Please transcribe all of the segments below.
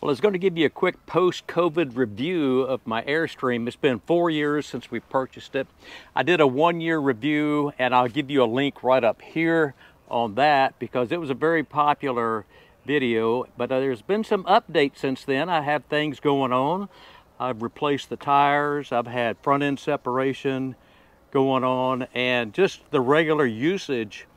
Well, I was going to give you a quick post-COVID review of my Airstream. It's been 4 years since we purchased it. I did a 1-year review, and I'll give you a link right up here on that because it was a very popular video, but there's been some updates since then. I have things going on. I've replaced the tires, I've had front end separation going on, and just the regular usage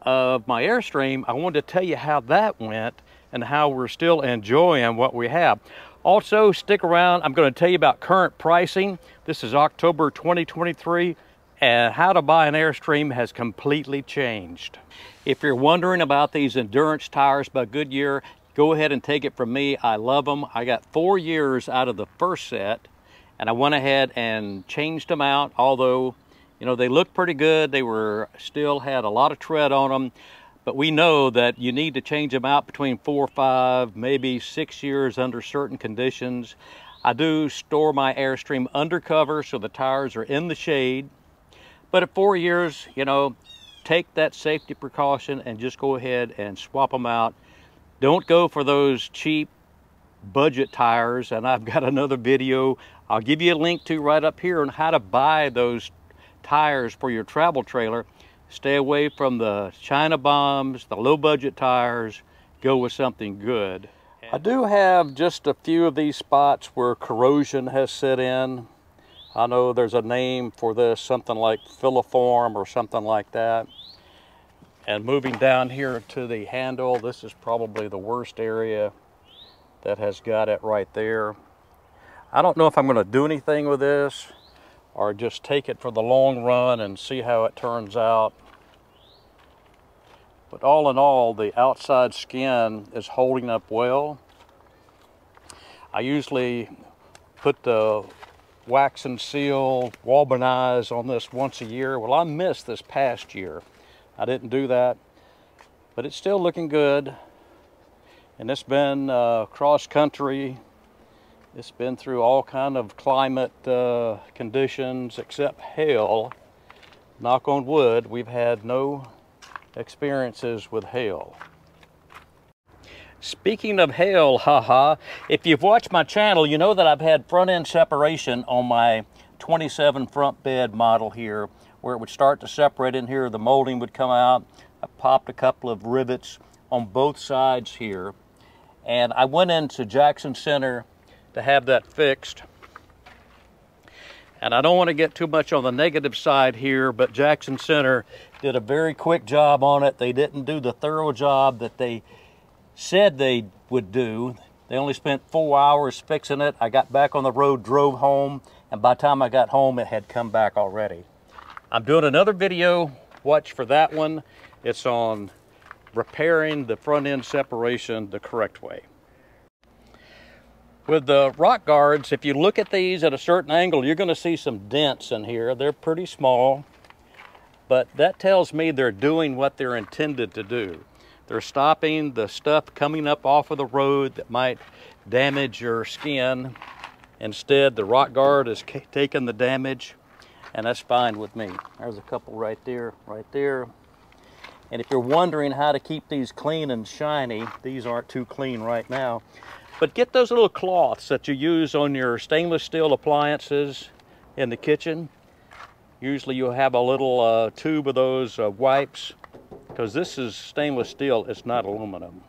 of my Airstream. I wanted to tell you how that went and how we're still enjoying what we have. Also, stick around. I'm going to tell you about current pricing. This is October 2023, and how to buy an Airstream has completely changed. If you're wondering about these endurance tires by Goodyear, go ahead and take it from me. I love them. I got 4 years out of the first set, and I went ahead and changed them out, although you know they look pretty good. They were still had a lot of tread on them. But we know that you need to change them out between 4, 5, maybe 6 years under certain conditions. I do store my Airstream undercover so the tires are in the shade. But at 4 years, you know, take that safety precaution and just go ahead and swap them out. Don't go for those cheap budget tires. And I've got another video I'll give you a link to right up here on how to buy those tires for your travel trailer. Stay away from the China bombs, the low budget tires. Go with something good. I do have just a few of these spots where corrosion has set in. I know there's a name for this, something like filiform or something like that. And moving down here to the handle, this is probably the worst area that has got it right there. I don't know if I'm going to do anything with this or just take it for the long run and see how it turns out. But all in all, the outside skin is holding up well. I usually put the wax and seal Walbanize on this once a year. Well, I missed this past year. I didn't do that, but it's still looking good. And it's been cross country. It's been through all kind of climate conditions except hail. Knock on wood, we've had no experiences with hail. Speaking of hail, haha, if you've watched my channel, you know that I've had front end separation on my 27 front bed model here, where it would start to separate in here, the molding would come out. I popped a couple of rivets on both sides here, and I went into Jackson Center to have that fixed. And I don't want to get too much on the negative side here, but Jackson Center did a very quick job on it. They didn't do the thorough job that they said they would do. They only spent 4 hours fixing it. I got back on the road, drove home, and by the time I got home, it had come back already. I'm doing another video, watch for that one. It's on repairing the front end separation the correct way. With the rock guards, if you look at these at a certain angle, you're going to see some dents in here. They're pretty small, but that tells me they're doing what they're intended to do. They're stopping the stuff coming up off of the road that might damage your skin. Instead, the rock guard is taking the damage, and that's fine with me. There's a couple right there, right there. And if you're wondering how to keep these clean and shiny, these aren't too clean right now. But get those little cloths that you use on your stainless steel appliances in the kitchen. Usually you'll have a little tube of those wipes, because this is stainless steel, it's not aluminum.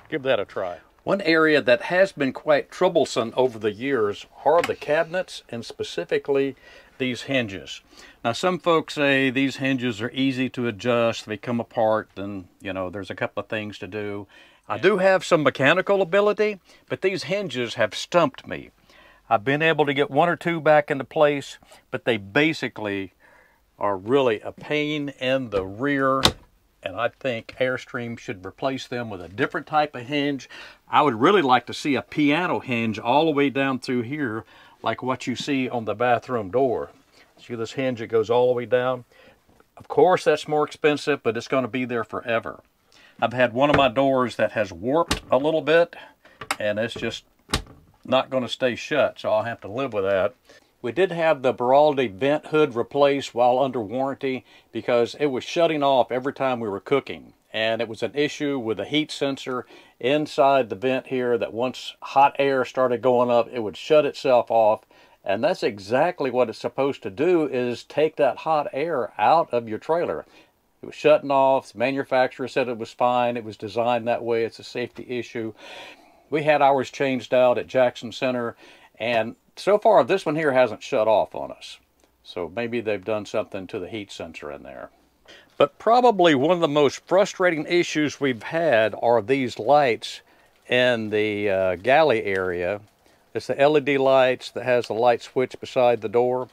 Give that a try. One area that has been quite troublesome over the years are the cabinets, and specifically these hinges. Now some folks say these hinges are easy to adjust, they come apart, and you know there's a couple of things to do. I do have some mechanical ability, but these hinges have stumped me. I've been able to get 1 or 2 back into place, but they basically are really a pain in the rear, and I think Airstream should replace them with a different type of hinge. I would really like to see a piano hinge all the way down through here, like what you see on the bathroom door. See this hinge that goes all the way down? Of course that's more expensive, but it's going to be there forever. I've had one of my doors that has warped a little bit, and it's just not going to stay shut, so I'll have to live with that. We did have the Baraldi vent hood replaced while under warranty because it was shutting off every time we were cooking. and it was an issue with a heat sensor inside the vent here that once hot air started going up, it would shut itself off. And that's exactly what it's supposed to do, is take that hot air out of your trailer. It was shutting off. The manufacturer said it was fine. It was designed that way. It's a safety issue. We had ours changed out at Jackson Center, and so far this one here hasn't shut off on us. So maybe they've done something to the heat sensor in there. But probably one of the most frustrating issues we've had are these lights in the galley area. It's the LED lights that has the light switch beside the door.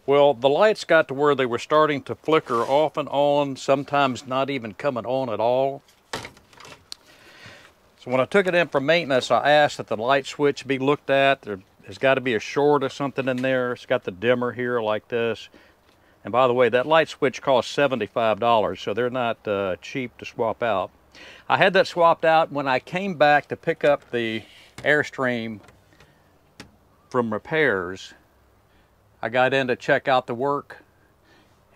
Well, the lights got to where they were starting to flicker off and on, sometimes not even coming on at all. So when I took it in for maintenance, I asked that the light switch be looked at. There's got to be a short or something in there. It's got the dimmer here like this. And by the way, that light switch costs $75, so they're not cheap to swap out. I had that swapped out. When I came back to pick up the Airstream from repairs, I got in to check out the work,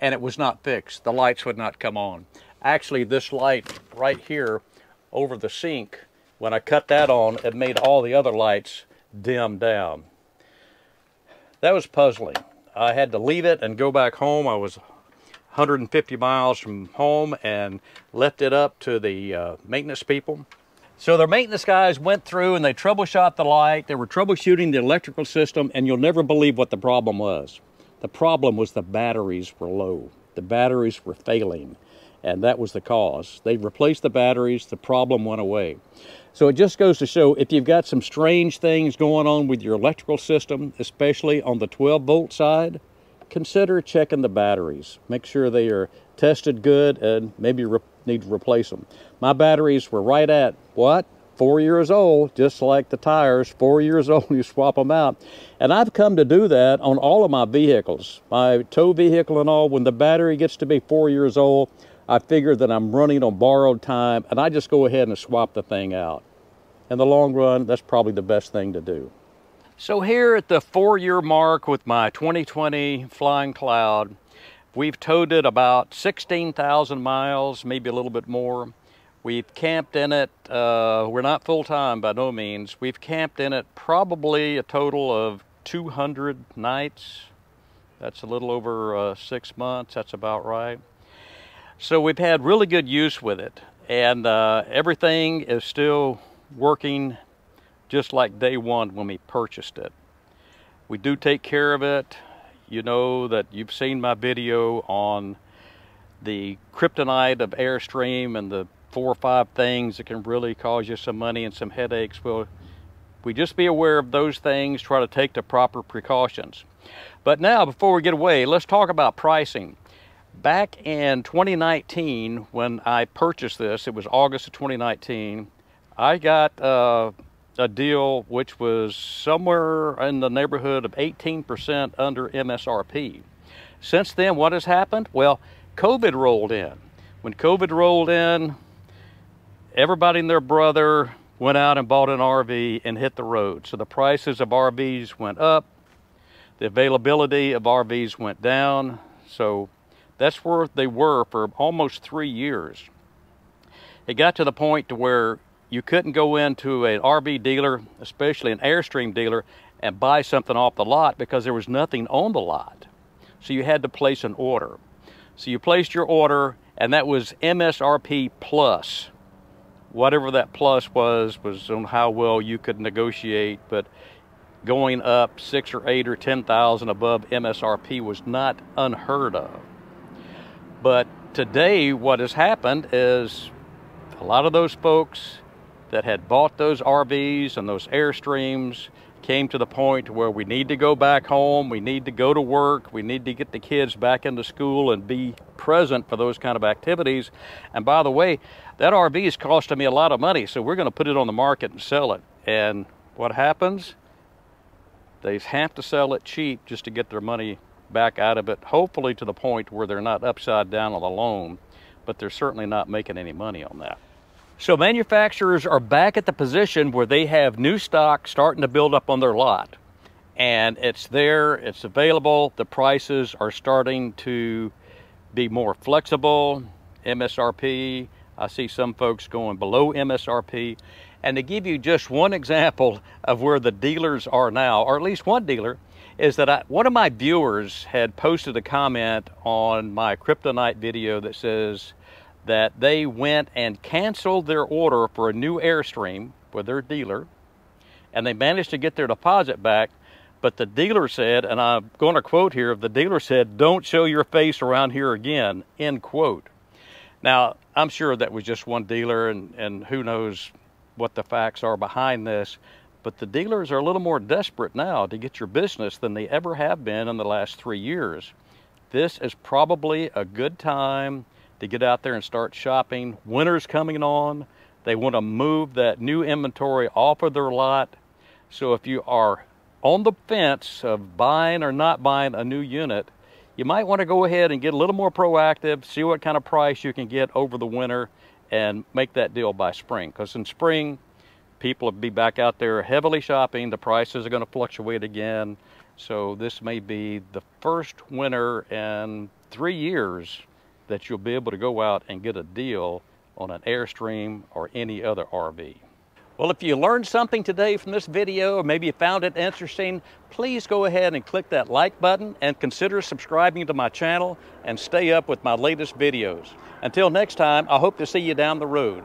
and it was not fixed. The lights would not come on. Actually, this light right here over the sink, when I cut that on, it made all the other lights dim down. That was puzzling. I had to leave it and go back home. I was 150 miles from home and left it up to the maintenance people. So their maintenance guys went through and they troubleshot the light. They were troubleshooting the electrical system, and you'll never believe what the problem was. The problem was the batteries were low. The batteries were failing, and that was the cause. They replaced the batteries, the problem went away. So it just goes to show, if you've got some strange things going on with your electrical system, especially on the 12-volt side, consider checking the batteries. Make sure they are tested good, and maybe need to replace them. My batteries were right at, what? 4 years old, just like the tires, 4 years old, you swap them out. And I've come to do that on all of my vehicles. My tow vehicle and all, when the battery gets to be 4 years old, I figure that I'm running on borrowed time, and I just go ahead and swap the thing out. In the long run, that's probably the best thing to do. So here at the 4-year mark with my 2020 Flying Cloud, we've towed it about 16,000 miles, maybe a little bit more. We've camped in it, we're not full-time by no means. We've camped in it probably a total of 200 nights. That's a little over 6 months, that's about right. So we've had really good use with it, and everything is still working just like day one when we purchased it. We do take care of it. You know that you've seen my video on the kryptonite of Airstream and the 4 or 5 things that can really cause you some money and some headaches. Well, we just be aware of those things, try to take the proper precautions. But now, before we get away, let's talk about pricing. Back in 2019, when I purchased this, it was August of 2019, I got a deal which was somewhere in the neighborhood of 18% under MSRP. Since then, what has happened? Well, COVID rolled in. When COVID rolled in, everybody and their brother went out and bought an RV and hit the road. So the prices of RVs went up, the availability of RVs went down. So that's where they were for almost 3 years. It got to the point to where you couldn't go into an RV dealer, especially an Airstream dealer, and buy something off the lot because there was nothing on the lot. So you had to place an order. So you placed your order, and that was MSRP plus. Whatever that plus was on how well you could negotiate, but going up 6 or 8 or 10,000 above MSRP was not unheard of. But today what has happened is a lot of those folks that had bought those RVs and those Airstreams came to the point where we need to go back home, we need to go to work, we need to get the kids back into school and be present for those kind of activities. And by the way, that RV is costing me a lot of money, so we're going to put it on the market and sell it. And what happens? They have to sell it cheap just to get their money back out of it, hopefully to the point where they're not upside down on the loan, but they're certainly not making any money on that. So manufacturers are back at the position where they have new stock starting to build up on their lot. And it's there, it's available, the prices are starting to be more flexible. MSRP, I see some folks going below MSRP. And to give you just one example of where the dealers are now, or at least one dealer, is that one of my viewers had posted a comment on my kryptonite video that says that they went and canceled their order for a new Airstream with their dealer, and they managed to get their deposit back, but the dealer said, and I'm going to quote here, the dealer said, "Don't show your face around here again," end quote. Now, I'm sure that was just one dealer, and who knows what the facts are behind this, but the dealers are a little more desperate now to get your business than they ever have been in the last 3 years. This is probably a good time to get out there and start shopping. Winter's coming on. They want to move that new inventory off of their lot. So if you are on the fence of buying or not buying a new unit, you might want to go ahead and get a little more proactive, see what kind of price you can get over the winter, and make that deal by spring. Because in spring, people will be back out there heavily shopping. The prices are going to fluctuate again. So this may be the first winter in 3 years that you'll be able to go out and get a deal on an Airstream or any other RV. Well, if you learned something today from this video, or maybe you found it interesting, please go ahead and click that like button and consider subscribing to my channel and stay up with my latest videos. Until next time, I hope to see you down the road.